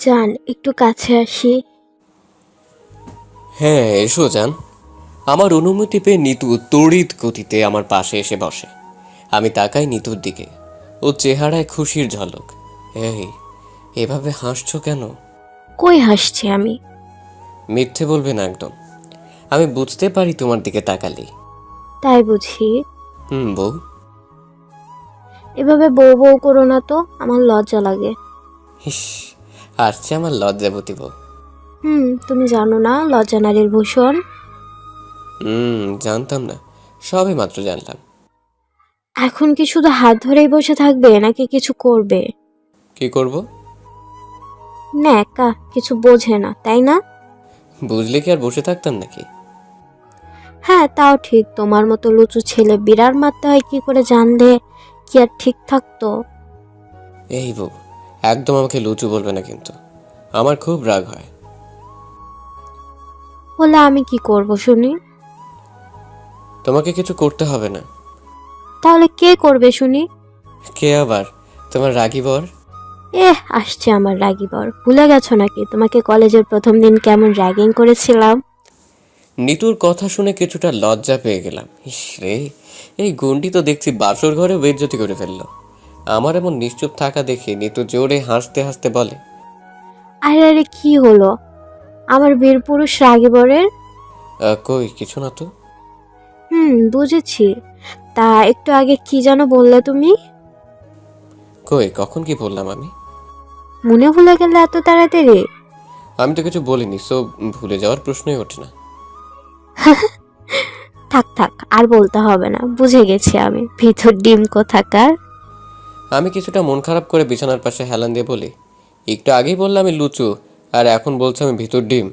জান, একটু কাছে আসি। হ্যাঁ, এসো যান। আমার অনুমতি পেয়ে নিতু তড়িৎ গতিতে আমার পাশে এসে বসে। আমি তাকাই নিতুর দিকে। ও চেহারায় খুশির ঝলক। এই, এভাবে হাসছো কেন? কই হাসছি আমি? মিথ্যে বলবে না একদম। আমি বুঝতে পারি তোমার দিকে তাকালি। তাই বুঝি? বউ। এভাবে বউ বউ করো না তো, আমার লজ্জা লাগে। হিস, আসছে আমার লজ্জাবতী বউ। তুমি জানো না লজ্জা নারীর ভূষণ? জানতাম না, সবে মাত্র জানলাম। এখন কি শুধু হাত ধরেই বসে থাকবে নাকি কিছু করবে? কি করব? না, একা কিছু বোঝে না, তাই না? বুঝলে কি আর বসে থাকতাম নাকি? হ্যাঁ, তাও ঠিক। তোমার মতো লুচু ছেলে বিড়ার মারতে হয় কি করে জানলে কি আর ঠিক থাকতো? এই বউ, একদম আমাকে লুচু বলবে না কিন্তু। আমার খুব রাগ হয়। বলে আমি কি করব শুনি? তোমাকে কিছু করতে হবে না। তাহলে কে করবে শুনি? কে আবার? তোমার রাগী বর। আসছে আমার রাগী বর। ভুলে গেছো নাকি তোমাকে কলেজের প্রথম দিন কেমন র্যাগিং করেছিলাম? নিতুর কথা শুনে কিছুটা লজ্জা পেয়ে গেলাম। ইস রে, এই গুণটি তো দেখছি বাসর ঘরে বেজ্জতি করে ফেললো। আমার এমন নিশ্চুপ থাকা দেখে নিতু জোরে হাসতে হাসতে বলে, আরে আরে, কি হলো আমার বীর পুরুষ রাগী বরের? কই কিছু না তো। বুঝেছি। তা একটু আগে কি যেন বললে তুমি? কই, কখন কি বললাম আমি? মনে ভুলে গেলে এত তাড়াতাড়ি? আমি তো কিছু বলিনি, সো ভুলে যাওয়ার প্রশ্নই ওঠে না। থাক থাক, আর বলতে হবে না, বুঝে গেছি আমি ভিতর ডিম কোথাকার। আমি কিছুটা মন খারাপ করে বিছানার পাশে হেলান দিয়ে বলি, একটু আগেই বললাম আমি লুচু, আর এখন বলছে আমি ভিতর ডিম।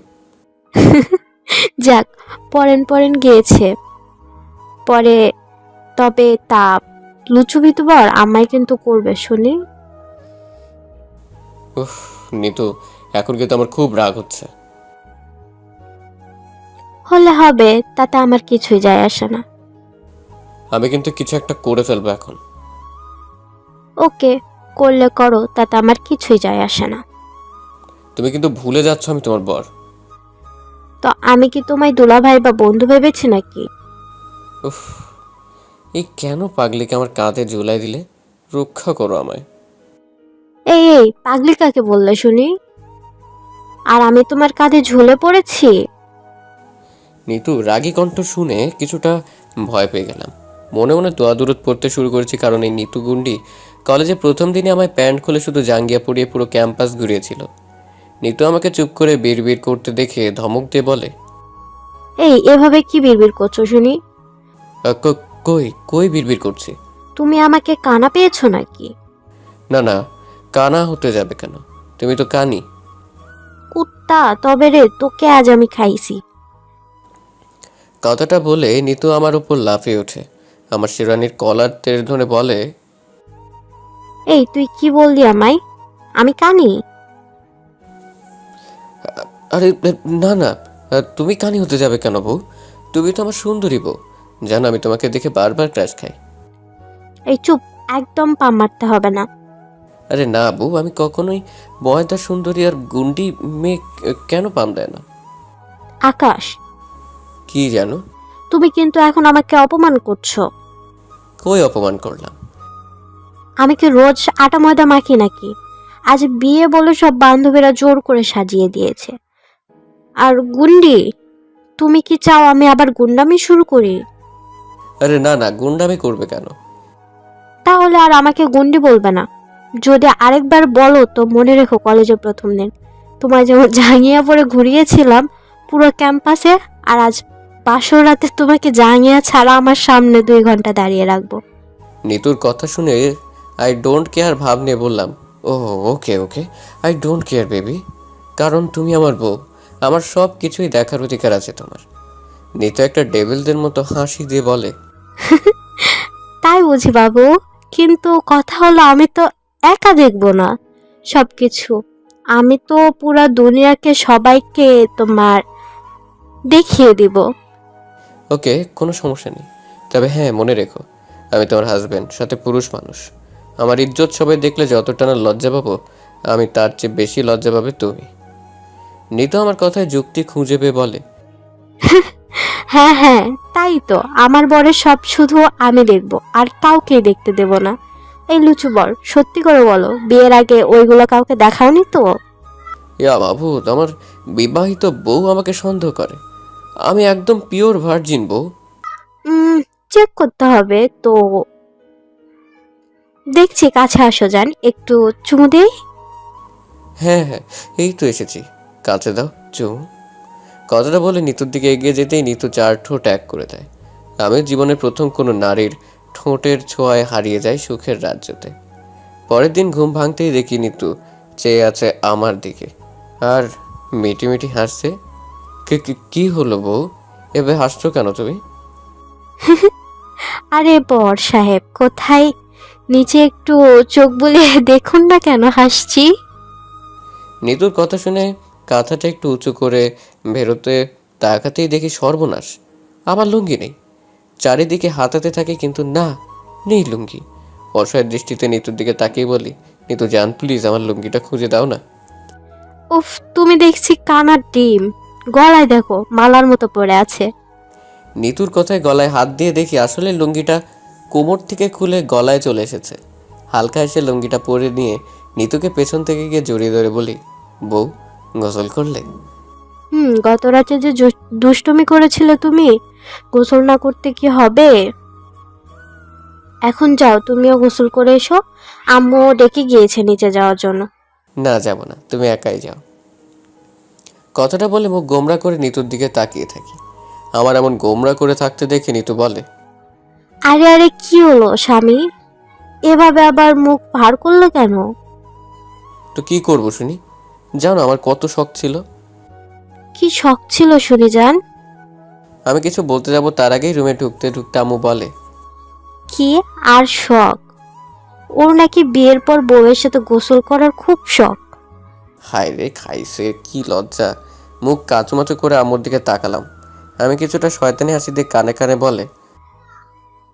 যাক, পরেন পরেন গিয়েছে পরে। তবে তা লুচু বিতুবার আমায় কিন্তু করবে শুনি। উফ, নিতু, এখন কিন্তু আমার খুব রাগ হচ্ছে। হলে হবে, তাতে আমার কিছুই যায় আসে না। আমি কিন্তু কিছু একটা করে ফেলবো এখন। ওকে, করলে করো, তাতে আমার কিছুই যায় আসে না। তুমি কিন্তু ভুলে যাচ্ছ আমি তোমার বর। তো আমি কি তোমায় দুলাভাই বা বন্ধু ভেবেছি নাকি? উফ, এই কেন পাগলিকে আমার কাঁধে ঝুলাই দিলে? রক্ষা করো আমায়। এই এই, পাগলি কাকে বললে শুনি? আর আমি তোমার কাঁধে ঝুলে পড়েছি? নিতু রাগী কণ্ঠ শুনে কিছুটা ভয় পেয়ে গেলাম। মনে মনে দোয়া দূরত পড়তে শুরু করেছি, কারণ এই নিতু গুন্ডি কলেজে প্রথম দিনে আমায় প্যান্ট খুলে শুধু জাঙ্গিয়া পরিয়ে পুরো ক্যাম্পাস ঘুরিয়েছিল। নিতু আমাকে চুপ করে বিড়বিড় করতে দেখে ধমক দিয়ে বলে, এই এভাবে কি বিড়বিড় করছো শুনি? কই কই বিড়বিড় করছি? তুমি আমাকে কানা পেয়েছো নাকি? না না, কানা হতে যাবে কেন? তুমি তো কানি। কুত্তা, তবে রে তোকে আজ আমি খাইছি। কথাটা বলে নিতু আমার উপর লাফিয়ে ওঠে। আমার শেরানির কলার টেনে ধরে বলে, এই তুই কি বললি আমায়? আমি কানি? আরে না না, তুমি কানি হতে যাবে কেন বউ? তুমি তো আমার সুন্দরী বউ। জানো আমি তোমাকে দেখে বারবার ক্রাশ খাই। এই চুপ, একদম পা মারতে হবে না। আরে না বউ, আমি কখনোই ময়দা সুন্দরী আর গুন্ডি মেয়ে কেন পাম দেয় না? আকাশ, কি জানো? তুমি কিন্তু এখন আমাকে অপমান করছো। কই অপমান করলাম? আমি কি রোজ আটা ময়দা মাখি নাকি? আজ বিয়ে বলে সব বান্ধবীরা জোর করে সাজিয়ে দিয়েছে। আর গুন্ডি, তুমি কি চাও আমি আবার গুন্ডামি শুরু করি? আরে না না, গুন্ডামি করবে কেন? তাহলে আর আমাকে গুন্ডি বলবে না। যদি আরেকবার বলো তো মনে রেখো কলেজের প্রথম দিন তোমায় যেমন জাঙ্গিয়া পরে ঘুরিয়েছিলাম পুরো ক্যাম্পাসে, আর আজ বাসর রাতে তোমাকে জাঙ্গিয়া ছাড়া আমার সামনে 2 ঘন্টা দাঁড়িয়ে রাখবো। নিতুর কথা শুনে আই ডোন্ট কেয়ার ভাব নিয়ে বললাম, ও ওকে ওকে, আই ডোন্ট কেয়ার বেবি। কারণ তুমি আমার বউ, আমার সব কিছুই দেখার অধিকার আছে তোমার। নিতু একটা ডেভিলদের মতো হাসি দিয়ে বলে, তাই বুঝি বাবু? কিন্তু কথা হলো আমি তো একা দেখবো না সবকিছু। আমি তো পুরা দুনিয়াকে সবাইকে তোমার দেখিয়ে দিব। ওকে, কোনো সমস্যা নেই। তবে হ্যাঁ, মনে রেখো, আমি তোমার হাজবেন্ড, সাথে পুরুষ মানুষ। আমার ইজ্জত সবাই দেখলে যতটা না লজ্জা পাবো, আমি তার চেয়ে বেশি লজ্জা পাবে তুমি। নিতু আমার কথায় যুক্তি খুঁজে পেয়ে বলে, হ্যাঁ হ্যাঁ, তাই তো, আমার বরের সব শুধু আমি দেখব, আর কাউকে দেখতে দেব না। এই লুচু বর, সত্যি করে বলো, বিয়ের আগে ওইগুলো কাউকে দেখাওনি তো? ইয়া বাবু, আমার বিবাহিত বউ আমাকে সন্দেহ করে। আমি একদম পিওর ভার্জিন বউ। চেক করতে হবে তো। দেখছি, কাছে আসো, যান একটু চুমু দেই। হ্যাঁ হ্যাঁ, এই তো এসেছি, কাছে দাও চুমু। কথাটা বলে নিতুর দিকে এগিয়ে যেতেই নিতু 4 ঠোঁট এক করে দেয়। আমি জীবনের প্রথম কোনো নারীর ঠোঁটের ছোঁয়ায় হারিয়ে যাই সুখের রাজ্যতে। পরের দিন ঘুম ভাঙতেই দেখি নিতু চেয়ে আছে আমার দিকে, আর মিটি মিটি হাসছে। কি হলো বউ, এভাবে হাসছো কেন তুমি? আরে বর সাহেব, কোথায়? নিচে একটু চোখ বুলিয়ে দেখুন না কেন হাসছি। নিতুর কথা শুনে কাঁথাটা একটু উঁচু করে বেরোতে তাকাতেই দেখি সর্বনাশ, আমার লুঙ্গি নেই। চারিদিকে হাতাতে থাকে কিন্তু না, নেই লুঙ্গি। অসহায় দৃষ্টিতে নিতুর দিকে তাকিয়ে বলি, নিতু জান প্লিজ আমার লুঙ্গিটা খুঁজে দাও না। উফ, তুমি দেখছি কানার ডিম, গলায় দেখো মালার মতো পড়ে আছে। নিতুর কথায় গলায় হাত দিয়ে দেখি আসলে লুঙ্গিটা কোমর থেকে খুলে গলায় চলে এসেছে। হালকা এসে লুঙ্গিটা পরে নিয়ে নিতুকে পেছন থেকে গিয়ে জড়িয়ে ধরে বলি, বউ গোসল করলে? গত রাতে যে দুষ্টুমি করেছিলে তুমি, গোসল না করতে কি হবে? এখন যাও, তুমিও গোসল করে এসো, আম্মু ডেকে গিয়েছে নিচে যাওয়ার জন্য। না যাব না, তুমি একাই যাও। কথাটা বলে মুখ গোমরা করে নিতুর দিকে তাকিয়ে থাকি। আমার এমন গোমরা করে থাকতে দেখে নিতু বলে, আরে আরে, কি হলো স্বামী, এভাবে আবার মুখ ভার করলো কেন? তো কি করব শুনি? জানো আমার কত শখ ছিল। কি শখ ছিল শুনি যান? আমি কিছু বলতে যাব তার আগেই রুমে ঢুকতে ঢুকতে আম্মু বলে, কি আর শখ? ওর নাকি বিয়ের পর বউয়ের সাথে গোসল করার খুব শখ। হায় রে খাইছে, কি লজ্জা। মুখ কাচুমাচু করে আম্মুর দিকে তাকালাম। আমি কিছুটা শয়তানি হাসি দিয়ে কানে কানে বলে,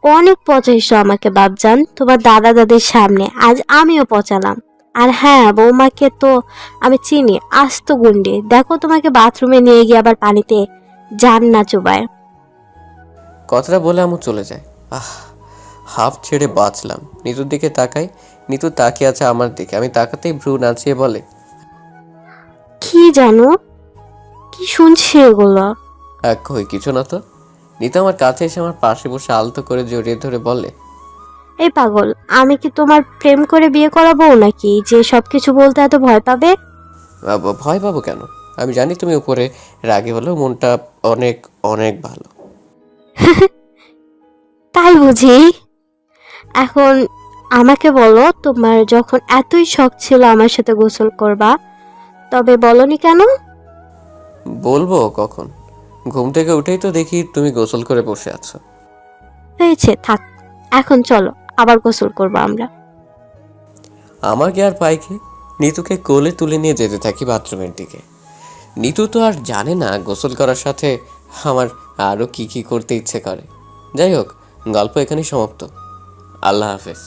অনেক পচাইছো আমাকে বাপজান, তোমার দাদা দাদির সামনে, আজ আমিও পচালাম। আর হ্যাঁ, বৌমাকে তো আমি চিনি, আস্ত গুন্ডি, দেখো তোমাকে বাথরুমে নিয়ে গিয়ে আবার পানিতে যান না চুবায়। কথাটা বলে আম্মু চলে যায়। আহ, হাফ ছেড়ে বাঁচলাম। নিতুর দিকে তাকাই, নিতু তাকিয়ে আছে আমার দিকে। আমি তাকাতেই ভ্রু নাচিয়ে বলে, কি জানো, কি শুনছি এগুলো? কই কিছু না তো। নিতু আমার কাছে এসে আমার পাশে বসে আলতো করে জড়িয়ে ধরে বলে, এই পাগল, আমি কি তোমার প্রেম করে বিয়ে করাবো নাকি যে সবকিছু বলতে এত ভয় পাবে? ভয় পাবো কেন? আমি জানি তুমি উপরে রাগে হলেও মনটা অনেক অনেক ভালো। তাই বুঝি? এখন আমাকে বলো, তোমার যখন এতই শখ ছিল আমার সাথে গোসল করবা, তবে বলনি কেন? বলবো কখন? ঘুম থেকে উঠেই তো দেখি তুমি গোসল করে বসে আছো। হয়েছে, থাক, এখন চলো আবার গোসল করবো আমরা। আমার কি আর পাইকে? নিতুকে কোলে তুলে নিয়ে যেতে থাকি বাথরুমের দিকে। নিতু তো আর জানে না গোসল করার সাথে আমার আরও কি কি করতে ইচ্ছে করে। যাই হোক, গল্প এখানেই সমাপ্ত। আল্লাহ হাফেজ।